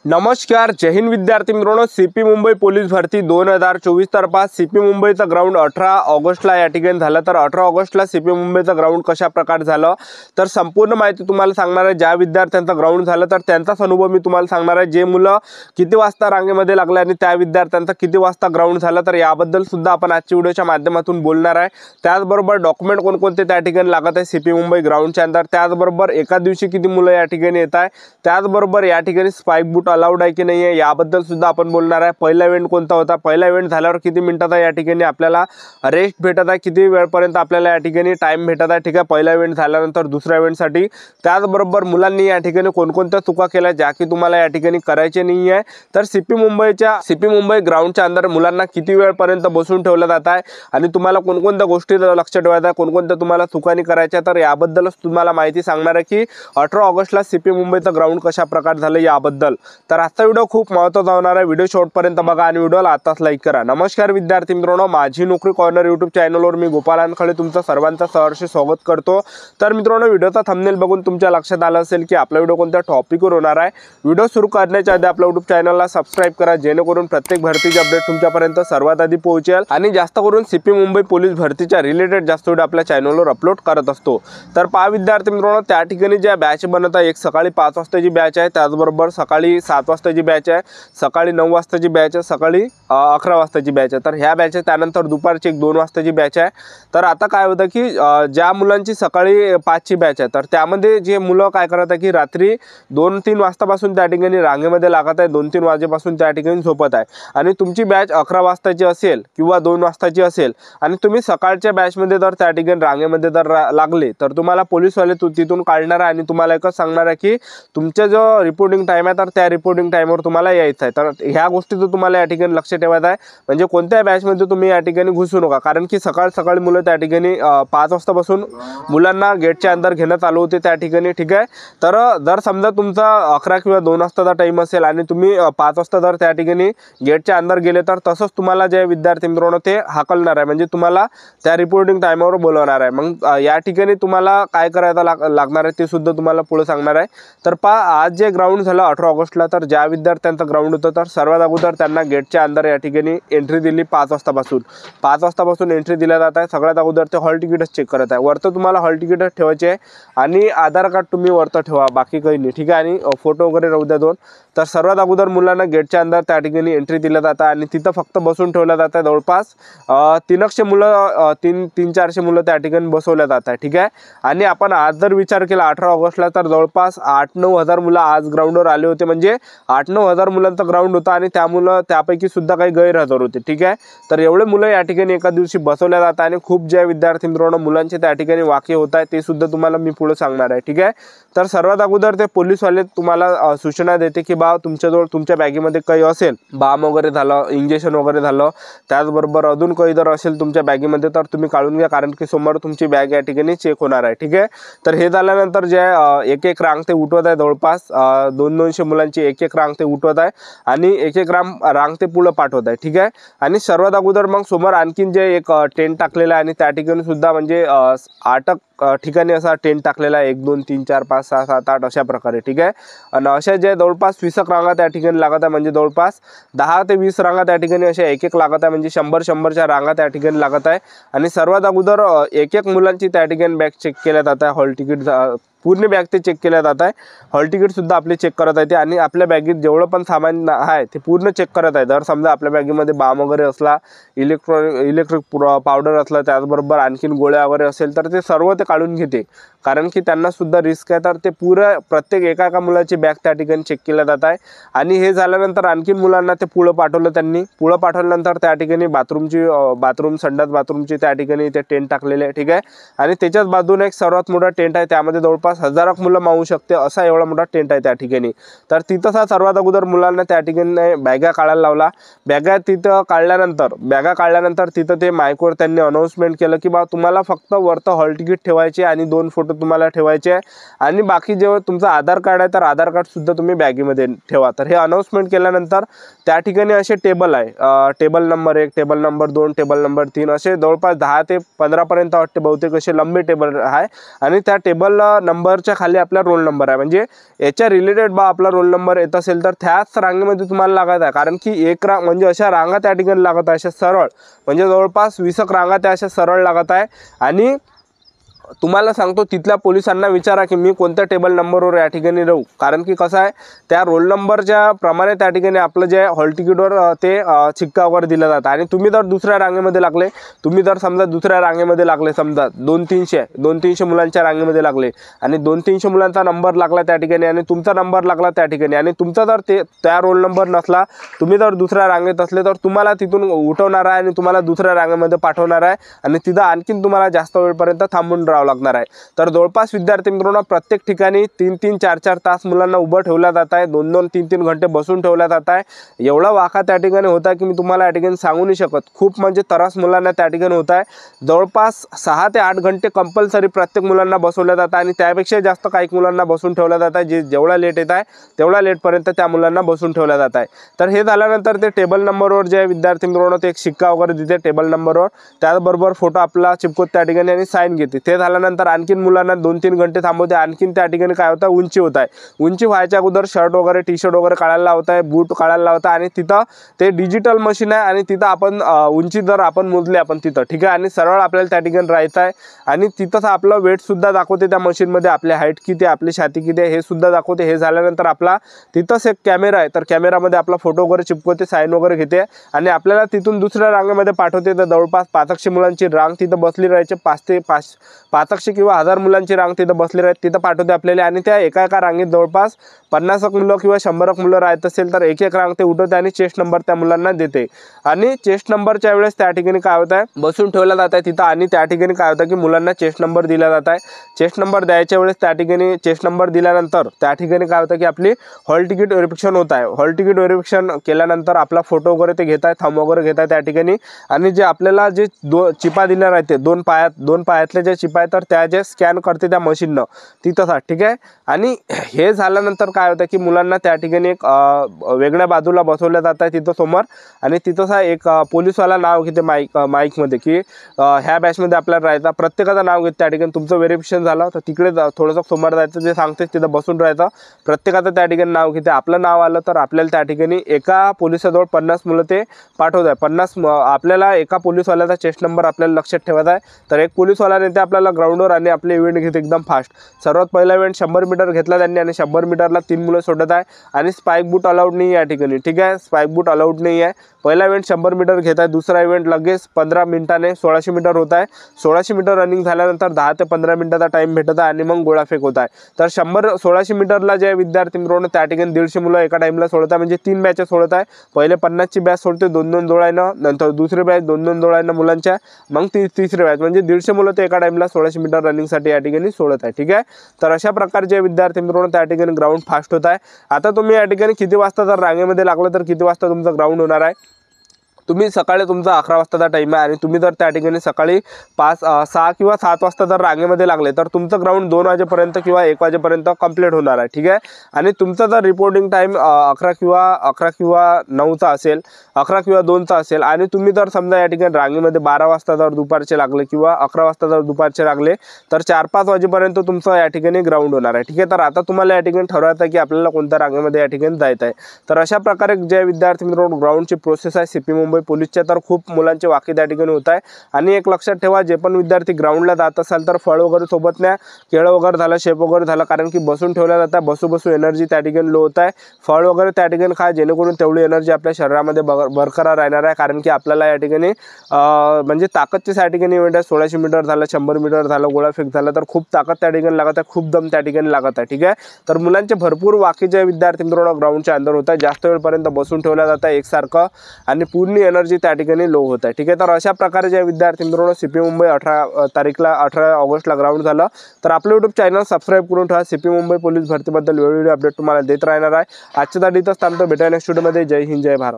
नमस्कार, जय हिंद विद्यार्थी मित्रांनो. सीपी मुंबई पोलीस भरती 2024 तर्फा सीपी मुंबईचा ग्राउंड 18 ऑगस्टला या ठिकाणी झालं. तर 18 ऑगस्टला सीपी मुंबईचा ग्राउंड कशा प्रकारे झालं तर संपूर्ण माहिती तुम्हाला सांगणार आहे. ज्या विद्यार्थ्यांचा ग्राउंड झालं तर त्यांचाच अनुभव मी तुम्हाला सांगणार आहे. जे मुलं किती वाजता रांगेमध्ये लागले आणि त्या विद्यार्थ्यांचा किती वाजता ग्राउंड झालं तर याबद्दल सुद्धा आपण आजच्या व्हिडिओच्या माध्यमातून बोलणार आहे. त्याचबरोबर डॉक्युमेंट कोणकोणते त्या ठिकाणी लागत आहे सीपी मुंबई ग्राउंडच्या अंदर, त्याचबरोबर एका दिवशी किती मुलं या ठिकाणी येत आहे, त्याचबरोबर या ठिकाणी स्पाइक बूट अलाउड आहे की नाही आहे याबद्दल सुद्धा आपण बोलणार आहे. पहिला इव्हेंट कोणता होता, पहिला इव्हेंट झाल्यावर किती मिनिटाचा या ठिकाणी आपल्याला रेस्ट भेटत आहे, किती वेळपर्यंत आपल्याला या ठिकाणी टाइम भेटत आहे. ठीक आहे, पहिला इव्हेंट झाल्यानंतर दुसऱ्या इव्हेंटसाठी. त्याचबरोबर मुलांनी या ठिकाणी कोणकोणत्या चुका केल्या ज्या की तुम्हाला या ठिकाणी करायचे नाही आहे. तर सीपी मुंबई ग्राउंडच्या अंदर मुलांना किती वेळपर्यंत बसून ठेवलं जात आहे आणि तुम्हाला कोणकोणत्या गोष्टी लक्ष ठेवायच्या, कोणकोणत्या तुम्हाला चुकांनी करायच्या तर याबद्दलच तुम्हाला माहिती सांगणार आहे की 18 ऑगस्टला सीपी मुंबईचं ग्राउंड कशा प्रकारे झालं याबद्दल. तर आजचा व्हिडिओ खूप महत्त्वाचा होणार आहे. व्हिडिओ शेवटपर्यंत बघा आणि व्हिडिओला आताच लाईक करा. नमस्कार विद्यार्थी मित्रांनो, माझी नोकरी कॉर्नर यूट्यूब चॅनलवर मी गोपाल अनखळे तुमचं सर्वांचं सहर्ष स्वागत करतो. तर मित्रांनो, व्हिडिओचा थंबनेल बघून तुमच्या लक्षात आलं असेल की आपला व्हिडिओ कोणत्या टॉपिकवर होणार आहे. व्हिडिओ सुरू करण्याच्या आधी आपल्या यूट्यूब चॅनलला सबस्क्राईब करा, जेणेकरून प्रत्येक भरतीची अपडेट तुमच्यापर्यंत सर्वात आधी पोहोचेल आणि जास्त करून सीपी मुंबई पोलीस भरतीच्या रिलेटेड जास्त व्हिडिओ आपल्या चॅनलवर अपलोड करत असतो. तर पहा विद्यार्थी मित्रांनो, त्या ठिकाणी ज्या बॅच बनत आहे, एक सकाळी 5 वाजताची बॅच आहे, त्याचबरोबर सकाळी 7 वाजताची बॅच आहे, सकाळी 9 वाजताची बॅच आहे, सकाळी 11 वाजताची बॅच आहे. तर ह्या बॅच आहे, त्यानंतर दुपारची एक 2 वाजताची बॅच आहे. तर आता काय होतं की ज्या मुलांची सकाळी 5ची बॅच आहे तर त्यामध्ये जे मुलं काय करत आहे की रात्री 2-3 वाजतापासून त्या ठिकाणी रांगेमध्ये लागत आहे, 2-3 वाजेपासून त्या ठिकाणी झोपत आहे आणि तुमची बॅच 11 वाजताची असेल किंवा 2 वाजताची असेल आणि तुम्ही सकाळच्या बॅचमध्ये जर त्या ठिकाणी रांगेमध्ये जर लागले तर तुम्हाला पोलीसवाले तिथून काढणार आहे आणि तुम्हाला एकच सांगणार आहे की तुमचा जो रिपोर्टिंग टाईम आहे तर त्या रिपोर्टिंग टाईमवर तुम्हाला यायचं आहे. तर ह्या गोष्टीचं तुम्हाला या ठिकाणी लक्ष ठेवायचं आहे. म्हणजे कोणत्या बॅचमध्ये तुम्ही या ठिकाणी घुसू नका, कारण की सकाळी मुलं त्या ठिकाणी 5 वाजतापासून मुलांना गेटच्या अंदर घेणं चालू होते त्या ठिकाणी. ठीक आहे, तर जर समजा तुमचा 11 किंवा 2 वाजताचा टाईम असेल आणि तुम्ही 5 वाजता जर त्या ठिकाणी गेटच्या अंदर गेले तर तसंच तुम्हाला जे विद्यार्थी मित्रांनो ते हाकलणार आहे, म्हणजे तुम्हाला त्या रिपोर्टिंग टाईमवर बोलवणार आहे. मग या ठिकाणी तुम्हाला काय करायचं लागणार आहे ते सुद्धा तुम्हाला पुढे सांगणार आहे. तर पहा, आज जे ग्राउंड झालं 18 ऑगस्टला, तर ज्या विद्यार्थ्यांचं ग्राउंड होतं तर सर्वात अगोदर त्यांना गेटच्या अंदर या ठिकाणी एंट्री दिली 5 वाजतापासून एंट्री दिल्या जात आहे. सगळ्यात अगोदर ते हॉल तिकीटच चेक करत आहे. वरतं तुम्हाला हॉल तिकीटच ठेवायचे आहे आणि आधार कार्ड तुम्ही वरतं ठेवा, बाकी काही नाही. ठीक आहे, आणि फोटो वगैरे राहू द्या 2. तर सर्वात अगोदर मुलांना गेटच्या अंदर त्या ठिकाणी एंट्री दिल्या जातं आणि तिथं फक्त बसून ठेवलं जातं. जवळपास 300 मुलं 300-400 मुलं त्या ठिकाणी बसवल्या जात आहे. ठीक आहे, आणि आपण आज जर विचार केला 18 ऑगस्टला तर जवळपास 8-9 हजार मुलं आज ग्राउंडवर आले होते. म्हणजे 8-9 हजार मुलांचा ग्राउंड होता आणि त्यापैकी सुद्धा काही गैरहजर होते. ठीक आहे, तर एवढे मुलं या ठिकाणी एका दिवशी बसवल्या जातात आणि खूप ज्या विद्यार्थी मित्रांनो मुलांचे त्या ठिकाणी वाक्य होत आहे ते सुद्धा तुम्हाला मी पुढे सांगणार आहे. ठीक आहे, तर सर्वात अगोदर ते पोलीसवाले तुम्हाला सूचना देते की बा तुमच्याजवळ तुमच्या बॅगेमध्ये काही असेल, बाम वगैरे झालं, इंजेक्शन वगैरे झालं, त्याचबरोबर अजून काही जर असेल तुमच्या बॅगेमध्ये तर तुम्ही काढून घ्या, कारण की समोर तुमची बॅग या ठिकाणी चेक होणार आहे. ठीक आहे, तर हे झाल्यानंतर जे एक रांग ते उठवत आहे, जवळपास 200 मुलांची एक रांग ते उठवत आहे आणि एक रांग ते पुढं पाठवत आहे. ठीक आहे, आणि सर्वात अगोदर मग समोर आणखीन जे एक टेंट टाकलेलं आहे आणि त्या ठिकाणी सुद्धा म्हणजे 8 ठिकाणी असा टेंट टाकलेला आहे, 1 2 3 4 5 6 7 8 अशा प्रकारे. ठीक आहे, आणि अशा जे जवळपास 20 रांगा त्या ठिकाणी लागत आहे, म्हणजे जवळपास 10 ते 20 रांगा त्या ठिकाणी अशा एक लागत आहे, म्हणजे 100-100च्या रांगा त्या ठिकाणी लागत आहे. आणि सर्वात अगोदर एक मुलांची त्या ठिकाणी बॅग चेक केल्या जात आहे. हॉल तिकीट पूर्ण बॅग ते चेक केल्या जात आहे. हॉल तिकीटसुद्धा आपले चेक करत आहे ते, आणि आपल्या बॅगेत जेवढं पण सामान आहे ते पूर्ण चेक करत आहे. जर समजा आपल्या बॅगेमध्ये बाम वगैरे असला, इलेक्ट्रिक पावडर असला, त्याचबरोबर आणखीन गोळ्या वगैरे असेल तर ते सर्व ते काढून घेते, कारण की त्यांना सुद्धा रिस्क आहे. तर ते प्रत्येक एका मुलाची बॅग त्या ठिकाणी चेक केल्या जात आहे. आणि हे झाल्यानंतर आणखीन मुलांना ते पुढं पाठवलं. त्यांनी पुढं पाठवल्यानंतर त्या ठिकाणी संडास बाथरूमची त्या ठिकाणी ते टेंट टाकलेले आहे. ठीक आहे, आणि त्याच्याच बाजूने एक सर्वात मोठा टेंट आहे, त्यामध्ये जवळपास हजारो मुलं मावू शकते असा एवढा मोठा टेंट आहे त्या ठिकाणी. तर तिथं सर्वात अगोदर मुलांना त्या ठिकाणी बॅगा काढायला लावला. बॅगा काढल्यानंतर तिथं ते माईकवर त्यांनी अनाउन्समेंट केलं की बा तुम्हाला फक्त वरतं हॉल तिकीट ठेवायचे आणि 2 फोटो तुम्हाला ठेवायचे आहे। आणि बाकी जेव्हा तुमचं आधार कार्ड आहे तर आधार कार्डसुद्धा तुम्ही बॅगेमध्ये ठेवा। तर हे अनाउन्समेंट केल्यानंतर त्या ठिकाणी असे टेबल आहे, table number 1, table number 2, table number 3 असे जवळपास 10 ते 15 पर्यंत वाटते बहुतेक असे लंबे टेबल आहे। आणि त्या टेबल नंबरच्या खाली आपला रोल नंबर आहे, म्हणजे याच्या रिलेटेड आपला रोल नंबर येत असेल तर त्याच रांगेमध्ये तुम्हाला लागत आहे। कारण की एक रांग म्हणजे अशा रांगा त्या ठिकाणी लागत आहे, अशा सरळ, म्हणजे जवळपास 20 रांगा त्या अशा सरळ लागत आहे। आणि तुम्हाला सांगतो तिथल्या पोलिसांना विचारा की मी कोणत्या टेबल नंबरवर या ठिकाणी राहू, कारण की कसं आहे त्या रोल नंबरच्या प्रमाणे त्या ठिकाणी आपलं जे हॉल तिकीटवर ते शिक्का वगैरे दिला जातं। आणि तुम्ही जर दुसऱ्या रांगेमध्ये लागले, तुम्ही जर समजा दुसऱ्या रांगेमध्ये लागले, समजा 200-300 मुलांच्या रांगेमध्ये लागले आणि 200-300 मुलांचा नंबर लागला त्या ठिकाणी आणि तुमचा नंबर लागला त्या ठिकाणी आणि तुमचा जर त्या रोल नंबर नसला, तुम्ही जर दुसऱ्या रांगेत असले तर तुम्हाला तिथून उठवणार आहे आणि तुम्हाला दुसऱ्या रांगेमध्ये पाठवणार आहे आणि तिथं आणखीन तुम्हाला जास्त वेळपर्यंत थांबून लागणार आहे। तर जवळपास विद्यार्थी मित्रांनो प्रत्येक ठिकाणी 3-3, 4-4 तास मुलांना उभं ठेवलं जात आहे, 2-2, 3-3 घंटे बसून ठेवलं जात आहे। एवढा वाका त्या ठिकाणी होता की मी तुम्हाला या ठिकाणी सांगू नाही शकत। खूप म्हणजे त्रास मुलांना त्या ठिकाणी होत आहे। जवळपास 6 ते 8 घंटे कंपल्सरी प्रत्येक मुलांना बसवलं जातं आणि त्यापेक्षा जास्त काही मुलांना बसून ठेवलं जात आहे। जेवढा लेट येत आहे तेवढा लेटपर्यंत त्या मुलांना बसून ठेवलं जात आहे। तर हे झाल्यानंतर ते टेबल नंबरवर जे विद्यार्थी मित्रांनो ते एक शिक्का वगैरे देते टेबल नंबरवर, त्याचबरोबर फोटो आपला चिपकवत त्या ठिकाणी आणि साईन घेते। ते झाल्यानंतर आणखीन मुलांना 2-3 घंटे थांबवते। आणखीन त्या ठिकाणी काय होतं, उंची होत आहे। उंची व्हायच्या अगोदर शर्ट वगैरे टी-शर्ट वगैरे काढायला लावत आहे, बूट काढायला लावत आहे आणि तिथं ते डिजिटल मशीन आहे आणि तिथं आपण उंची जर आपण मोजली आपण तिथं, ठीक आहे, आणि सरळ आपल्याला त्या ठिकाणी राहायचं आहे आणि तिथंच आपलं वेटसुद्धा दाखवते त्या मशीनमध्ये, आपली हाईट किती, आपली छाती किती आहे हे सुद्धा दाखवते। हे झाल्यानंतर आपला तिथंच एक कॅमेरा आहे, तर कॅमेरामध्ये आपला फोटो वगैरे चिपकवते, साईन वगैरे घेते आणि आपल्याला तिथून दुसऱ्या रांगेमध्ये पाठवते। तर जवळपास 500 मुलांची रांग तिथं बसली राहायची, 500 किंवा 1000 मुलांची रांग तिथं बसली राहते, तिथं पाठवते आपल्याला आणि त्या एका रांगेत जवळपास 50 मुलं किंवा 100 मुलं राहत असेल तर एक रांग ते उठवते आणि चेस्ट नंबर त्या मुलांना देते। आणि चेस्ट नंबरच्या वेळेस त्या ठिकाणी काय होत आहे, बसून ठेवला जात आहे तिथं आणि त्या ठिकाणी काय होतं की मुलांना चेस्ट नंबर दिला जात आहे। चेस्ट नंबर द्यायच्या वेळेस त्या ठिकाणी चेस्ट नंबर दिल्यानंतर त्या ठिकाणी काय होतं की आपली हॉल तिकीट व्हेरिफिकेशन होत आहे। हॉल तिकीट व्हेरिफिकेशन केल्यानंतर आपला फोटो वगैरे ते घेत आहे, थंब वगैरे घेत आहे त्या ठिकाणी आणि जे आपल्याला जे चिपा दिल्या राहते दोन पायातले जे चिपा आहे तर त्या जे स्कॅन करते त्या मशीननं तिथंच, ठीक आहे। आणि हे झाल्यानंतर काय होतं की मुलांना त्या ठिकाणी एक वेगळ्या बाजूला बसवलं जात आहे तिथं समोर आणि तिथंच एक पोलीसवाला नाव घेते माईकमध्ये की ह्या बॅचमध्ये आपल्याला राहायचं, प्रत्येकाचं नाव घेते त्या ठिकाणी। तुमचं व्हेरिफिकेशन झालं तर तिकडे थोडंसं समोर जायचं, जे सांगते तिथं बसून राहायचं, प्रत्येकाचं त्या ठिकाणी नाव घेते। आपलं नाव आलं तर आपल्याला त्या ठिकाणी एका पोलिसाजवळ 50 मुलं ते पाठवत आहे। 50 आपल्याला एका पोलीसवाल्याचा चेस्ट नंबर आपल्याला लक्षात ठेवायचा आहे। तर एक पोलीसवाला नेते आपल्याला ग्राउंडवर आणि आपले इव्हेंट घेते एकदम फास्ट। सर्वात पहिला इव्हेंट 100 मीटर घेतला त्यांनी आणि 100 मीटरला 3 मुलं सोडत आहे आणि स्पाइक बूट अलाउड नाही या ठिकाणी, ठीक आहे, स्पाइक बूट अलाउड नाही आहे। पहिला इव्हेंट 100 मीटर घेत आहे, दुसरा इव्हेंट लगेच 15 मिनिटाने 1600 मीटर होत आहे। 1600 मीटर रनिंग झाल्यानंतर 10 ते 15 मिनिटाचा टाइम भेटत आहे आणि मग गोळाफेक होत आहे। तर 1600 मीटरला जे विद्यार्थी मित्रांनो त्या ठिकाणी 150 मुलं एका टाइमला सोडत आहे, म्हणजे 3 बॅचेस सोडत आहे। पहिले 50ची बॅच सोडते 2-2 जोड्यानं, नंतर दुसरी बॅच 2-2 जोड्यानं मुलांच्या, मग तिसरी बॅच म्हणजे 150 मुलं ते एका टाइमला 1600 मीटर रनिंगसाठी या ठिकाणी सोडत आहे, ठीक आहे। तर अशा प्रकारचे विद्यार्थी मित्रांनो त्या ठिकाणी ग्राउंड फास्ट होत आहे। आता तुम्ही या ठिकाणी किती वाजता जर रांगेमध्ये लागलं तर किती वाजता तुमचं ग्राउंड होणार आहे, तुम्ही सकाळी तुमचा 11 वाजताचा टाइम आहे आणि तुम्ही जर त्या ठिकाणी सकाळी 6 किंवा 7 वाजता जर रांगेमध्ये लागले तर तुमचं ग्राउंड 2 वाजेपर्यंत किंवा 1 वाजेपर्यंत कंप्लीट होणार आहे, ठीक आहे। आणि तुमचा जर रिपोर्टिंग टाइम 11 किंवा 9चा असेल, 11 किंवा 2चा असेल आणि तुम्ही जर समजा या ठिकाणी रांगेमध्ये 12 वाजता जर दुपारचे लागले किंवा 11 वाजता जर दुपारचे लागले तर 4-5 वाजेपर्यंत तुमचं या ठिकाणी ग्राउंड होणार आहे, ठीक आहे। तर आता तुम्हाला या ठिकाणी ठरवायचं आहे की आपल्याला कोणत्या रांगेमध्ये या ठिकाणी जायचं आहे। तर अशा प्रकारे जे विद्यार्थी मित्रांनो ग्राउंडची प्रोसेस आहे सीपी मुंबई पोलीसच्या, तर खूप मुलांचे वाकी त्या ठिकाणी होत आहे। आणि एक लक्षात ठेवा, जे पण विद्यार्थी ग्राउंडला जात असाल तर फळ वगैरे सोबत न्या, केळं वगैरे झालं, शेप वगैरे झालं, कारण की बसून ठेवल्या जातं, बसू एनर्जी त्या ठिकाणी लो होत आहे। फळ वगैरे त्या ठिकाणी खा, जेणेकरून तेवढी एनर्जी आपल्या शरीरामध्ये बरकरार राहणार आहे, कारण की आपल्याला या ठिकाणी म्हणजे ताकदची या ठिकाणी इव्हेंट आहे। 1600 मीटर झालं, 100 मीटर झालं, गोळाफेक झालं, तर खूप ताकद त्या ठिकाणी लागत आहे, खूप दम त्या ठिकाणी लागत आहे, ठीक आहे। तर मुलांचे भरपूर वाकीचे विद्यार्थी मित्रांनो ग्राउंडच्या अंदर होत आहे, जास्त वेळपर्यंत बसून ठेवल्या जातं एकसारखं आणि पूर्ण एनर्जी त्या ठिकाणी लो होत आहे, ठीक आहे। तर अशा प्रकारे जे विद्यार्थी मित्रांनो सीपी मुंबई 18 ऑगस्टला ग्राउंड झालं। तर आपलं यूट्यूब चॅनल सबस्क्राईब करून ठेवा, सीपी मुंबई पोलीस भरतीबद्दल वेगवेगळे अपडेट तुम्हाला देत राहणार आहे। आजच्या साठी इथंच थांबतो, भेटूया नेक्स्ट व्हिडिओमध्ये। जय हिंद, जय भारत।